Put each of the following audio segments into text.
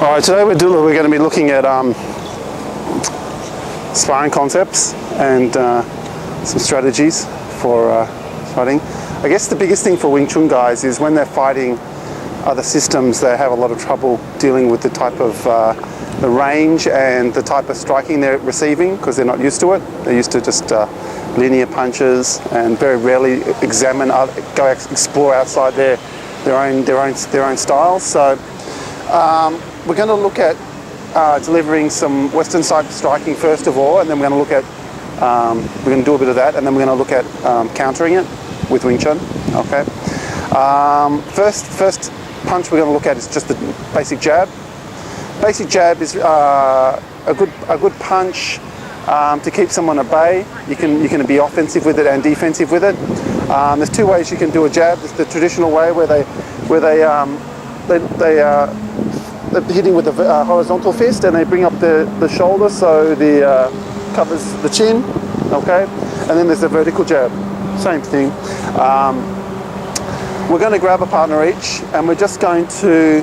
All right, today we're going to be looking at sparring concepts and some strategies for fighting. I guess the biggest thing for Wing Chun guys is when they're fighting other systems, they have a lot of trouble dealing with the type of the range and the type of striking they're receiving because they're not used to it. They're used to just linear punches and very rarely explore outside their own styles. So we're going to look at delivering some Western side striking first of all, and then we're going to look at we're going to do a bit of that, and then we're going to look at countering it with Wing Chun. Okay. First punch we're going to look at is just the basic jab. Basic jab is a good punch to keep someone at bay. You can be offensive with it and defensive with it. There's two ways you can do a jab. There's the traditional way where they're hitting with a horizontal fist and they bring up the shoulder so the covers the chin. Okay, and then there's the vertical jab. Same thing. We're going to grab a partner each, and we're just going to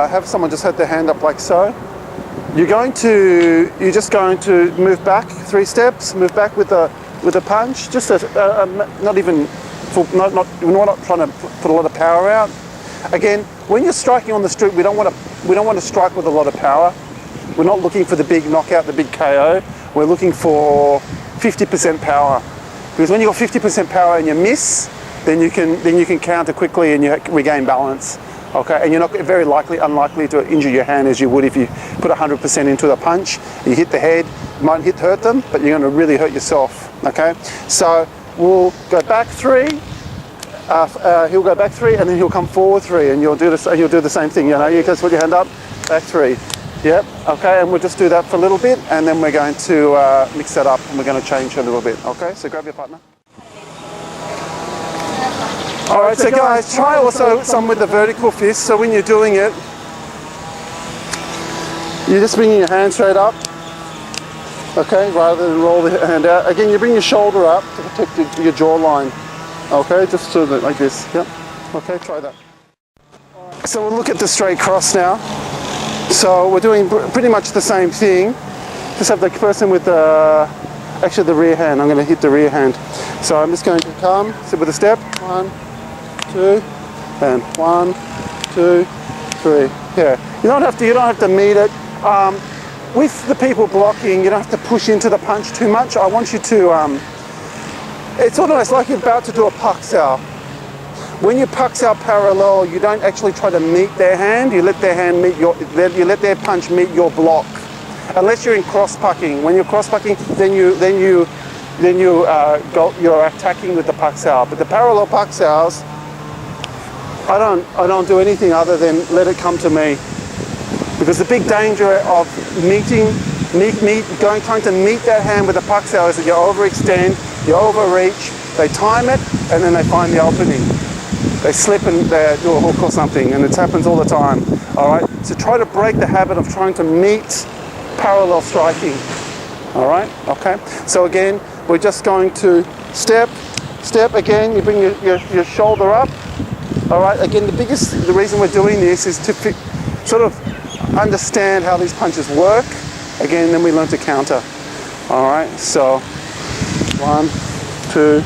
have someone just have their hand up like so. You're just going to move back 3 steps, move back with a punch, just not trying to put a lot of power out. Again, when you're striking on the street, we don't want to strike with a lot of power. We're not looking for the big knockout, the big KO. We're looking for 50% power. Because when you've got 50% power and you miss, then you can counter quickly and you regain balance. Okay, and you're not unlikely to injure your hand as you would if you put 100% into the punch. You hit the head, you might hurt them, but you're going to really hurt yourself. Okay, so we'll go back 3. He'll go back 3, and then he'll come forward 3, and you'll do the same thing. You know, you just put your hand up, back 3. Yep. Okay, and we'll just do that for a little bit, and then we're going to mix that up, and we're going to change a little bit. Okay, so grab your partner. All right, so guys, try also some with the vertical fist. So when you're doing it, you're just bringing your hand straight up. Okay, rather than roll the hand out. Again, you bring your shoulder up to protect your jawline. Okay, just so that like this. Yep. Okay, try that. So we'll look at the straight cross now. So we're doing pretty much the same thing. Just have the person with actually the rear hand. I'm going to hit the rear hand. So I'm just going to come, sit with a step. 1, 2, and 1, 2, 3. Yeah. You don't have to meet it. With the people blocking, you don't have to push into the punch too much. I want you to. It's almost like you're about to do a pak sao. When you pak sao parallel, you don't actually try to meet their hand. You let their hand meet you let their punch meet your block. Unless you're in cross pucking. When you're cross pucking, then you're attacking with the pak sao. But the parallel pak saos, I don't do anything other than let it come to me. Because the big danger of trying to meet that hand with a pak sao is that you overextend, you overreach, they time it, and then they find the opening. They slip and they do a hook or something, and it happens all the time. All right, so try to break the habit of trying to meet parallel striking. All right, okay. So again, we're just going to step again. You bring your shoulder up. All right. Again, the reason we're doing this is to sort of understand how these punches work. Again, then we learn to counter. All right. So 1, 2,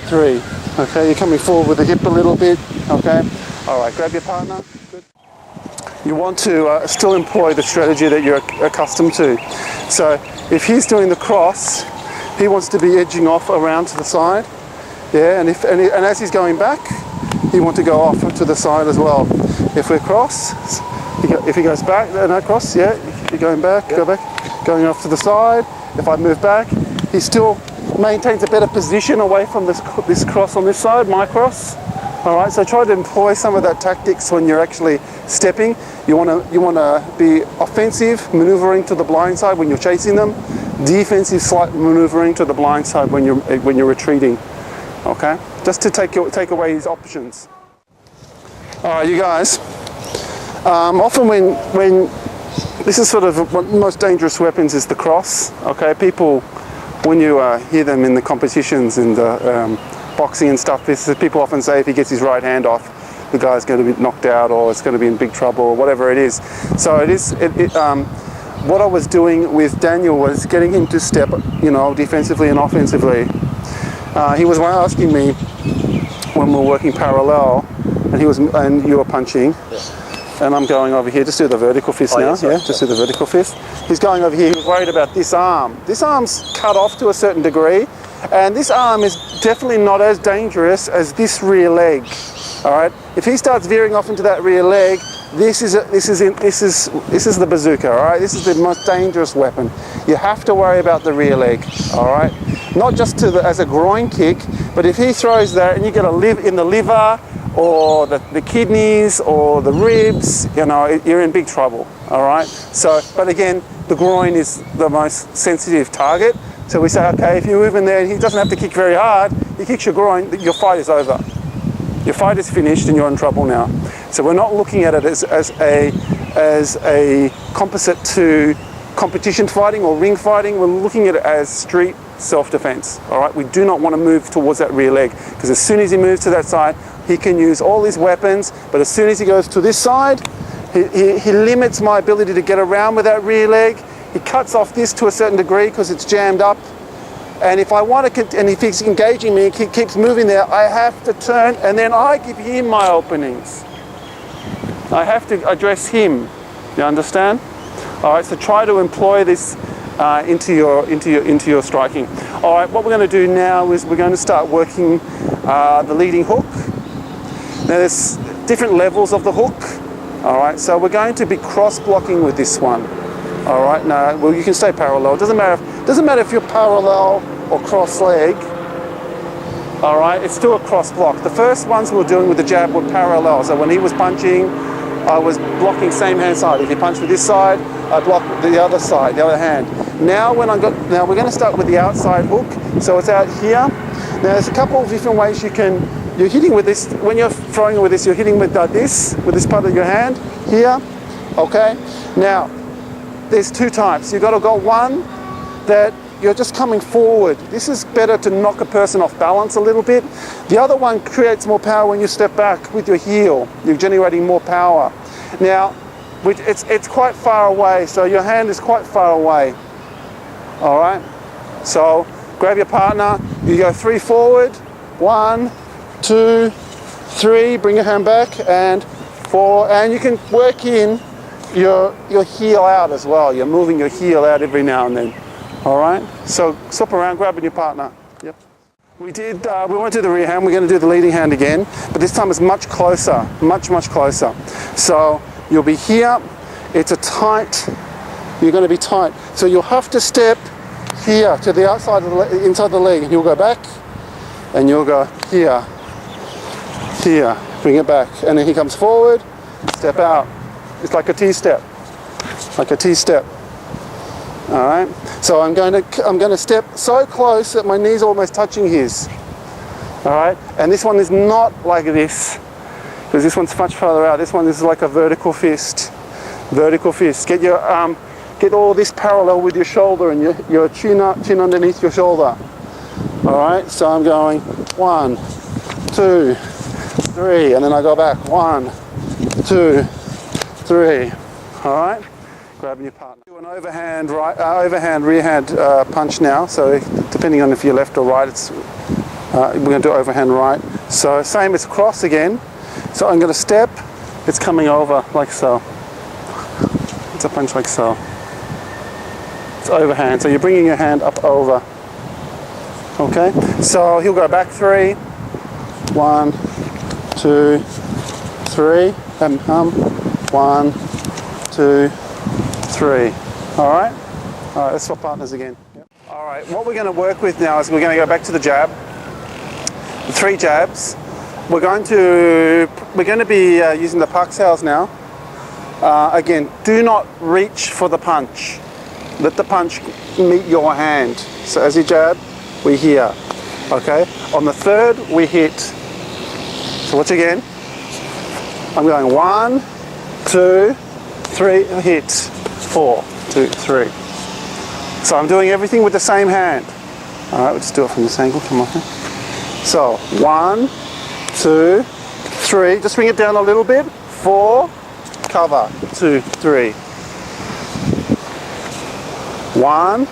3. Okay. You're coming forward with the hip a little bit. Okay. All right. Grab your partner. Good. You want to still employ the strategy that you're accustomed to. So if he's doing the cross, he wants to be edging off around to the side. Yeah. And as he's going back, he wants to go off to the side as well. If we're cross, if he goes back, no cross, yeah, you're going back, go back, going off to the side. If I move back, he still maintains a better position away from this cross on this side, my cross. All right, so try to employ some of that tactics when you're actually stepping. You want to be offensive, maneuvering to the blind side when you're chasing them. Defensive, slight maneuvering to the blind side when you're retreating. Okay, just to take away his options. All right, you guys. Often when this is sort of one of the most dangerous weapons is the cross. Okay, people, when you hear them in the competitions and the boxing and stuff, people often say if he gets his right hand off, the guy's going to be knocked out or it's going to be in big trouble or whatever it is. So what I was doing with Daniel was getting him to step, you know, defensively and offensively. He was asking me when we were working parallel, and you were punching, and I'm going over here. Just do the vertical fist now. Just do the vertical fist. He's going over here. He was worried about this arm. This arm's cut off to a certain degree, and this arm is definitely not as dangerous as this rear leg. All right. If he starts veering off into that rear leg, this is the bazooka. All right. This is the most dangerous weapon. You have to worry about the rear leg. All right. Not just as a groin kick, but if he throws that and you get in the liver or the kidneys or the ribs, you know, you're in big trouble. All right. So, but again, the groin is the most sensitive target. So we say, okay, if you move in there, he doesn't have to kick very hard. He kicks your groin, your fight is over. Your fight is finished and you're in trouble now. So we're not looking at it as a composite to competition fighting or ring fighting. We're looking at it as street self-defense. All right, we do not want to move towards that rear leg, because as soon as he moves to that side, he can use all his weapons, but as soon as he goes to this side, he limits my ability to get around with that rear leg. He cuts off this to a certain degree because it's jammed up. And if I want to, and if he's engaging me, he keeps moving there, I have to turn, and then I give him my openings. I have to address him. You understand? All right. So try to employ this into your striking. All right. What we're going to do now is we're going to start working the leading hook. Now there's different levels of the hook. All right. So we're going to be cross blocking with this one. All right. No. Well, you can stay parallel. It doesn't matter if you're parallel or cross leg. All right, it's still a cross block. The first ones we were doing with the jab were parallel. So when he was punching, I was blocking same hand side. If he punched with this side, I block the other side, the other hand. Now we're going to start with the outside hook. So it's out here. Now there's a couple of different ways you're hitting with this. When you're throwing with this, you're hitting with this part of your hand here. Okay. Now there's two types. You've got to go one that you're just coming forward. This is better to knock a person off balance a little bit. The other one creates more power when you step back with your heel. You're generating more power. Now, it's quite far away, so your hand is quite far away. All right? So grab your partner, you go 3 forward, 1, 2, 3, bring your hand back, and 4, and you can work in your heel out as well. You're moving your heel out every now and then. All right, so swap around, grabbing your partner. Yep. We went to the rear hand. We're going to do the leading hand again, but this time it's much closer, much closer. So you'll be here. It's you're going to be tight. So you'll have to step here to the outside of the inside the leg, and you'll go back, and you'll go here, bring it back, and then he comes forward, step out. It's like a T-step, All right. So I'm going to step so close that my knee's almost touching his. All right. And this one is not like this, because this one's much further out. This one is like a vertical fist. Get all this parallel with your shoulder and your chin underneath your shoulder. All right. So I'm going 1, 2, 3, and then I go back 1, 2, 3. All right. Grabbing your partner. Do an overhand rear hand punch now. So depending on if you're left or right, we're going to do overhand right. So same as cross again. So I'm going to step. It's coming over like so. It's a punch like so. It's overhand. So you're bringing your hand up over. Okay. So he'll go back 3. 1, 2, 3. 1, 2, 3. All right, let's swap partners again. Yep. All right, what we're going to work with now is we're going to go back to the jab. 3 jabs. We're going to be using the Paxels now. Again, do not reach for the punch. Let the punch meet your hand. So as you jab, we here. Okay. On the third, we hit. So watch again. I'm going 1, 2, 3, hit. 4, 2, 3. So I'm doing everything with the same hand. All right, we'll just do it from this angle. Come on. So 1, 2, 3, just bring it down a little bit, 4, cover, 2, 3. 1,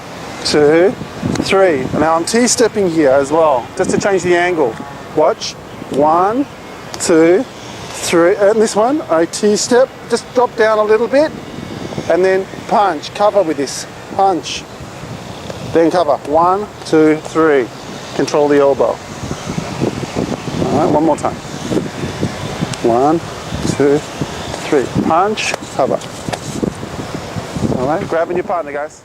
2, 3. Now I'm T-stepping here as well, just to change the angle. Watch, 1, 2, 3, and this one, I T-step, just drop down a little bit, and then punch, cover with this, punch. Then cover, 1, 2, 3. Control the elbow. All right, one more time. 1, 2, 3. Punch, cover. All right, grabbing your partner, guys.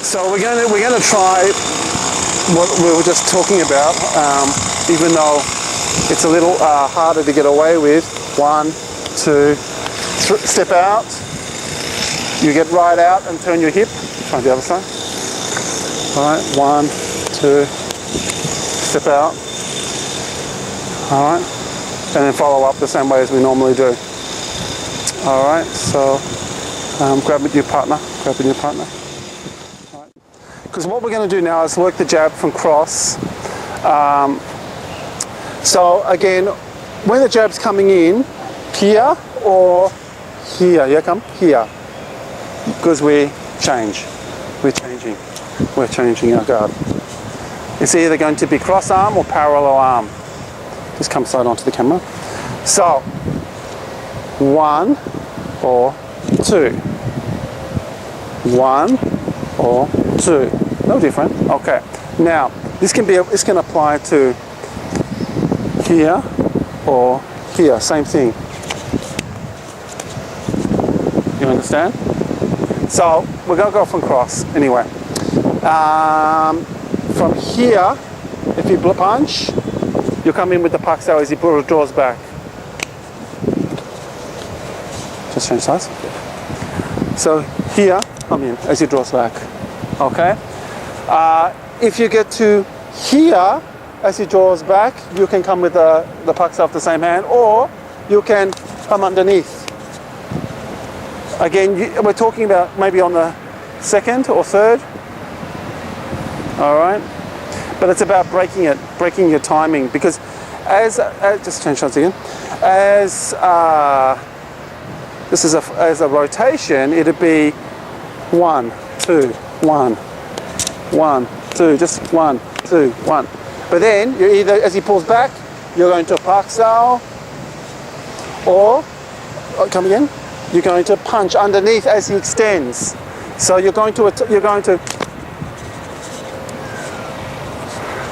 So we're gonna try what we were just talking about, even though it's a little harder to get away with. 1, 2, 3. Step out. You get right out and turn your hip. Try the other side. All right, 1, 2. Step out. All right, and then follow up the same way as we normally do. All right, so grab with your partner. Grab with your partner. Because what we're going to do now is work the jab from cross. So again, when the jab's coming in, here or here, yeah, come here, because we change. We're changing our guard. It's either going to be cross arm or parallel arm. Just come slide onto the camera. So 1 or 2. 1 or 2. No different. Okay. Now this can apply to here or here. Same thing. You understand? So we're gonna go from cross anyway. From here, if you punch, you come in with the paksa as he draws back. Just change size. So here, come in as he draws back. Okay. If you get to here as he draws back, you can come with the paksa off the same hand, or you can come underneath. Again, we're talking about maybe on the second or third. All right, but it's about breaking your timing, because as just change shots again. As this is as a rotation, it'd be 1, 2, 1, 1, 2, just 1, 2, 1. But then you either, as he pulls back, you're going to paksa, or come again. You're going to punch underneath as he extends. So you're going to.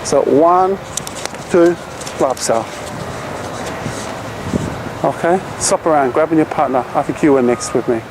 So 1, 2, lapsa. Okay, swap around, grabbing your partner. I think you were next with me.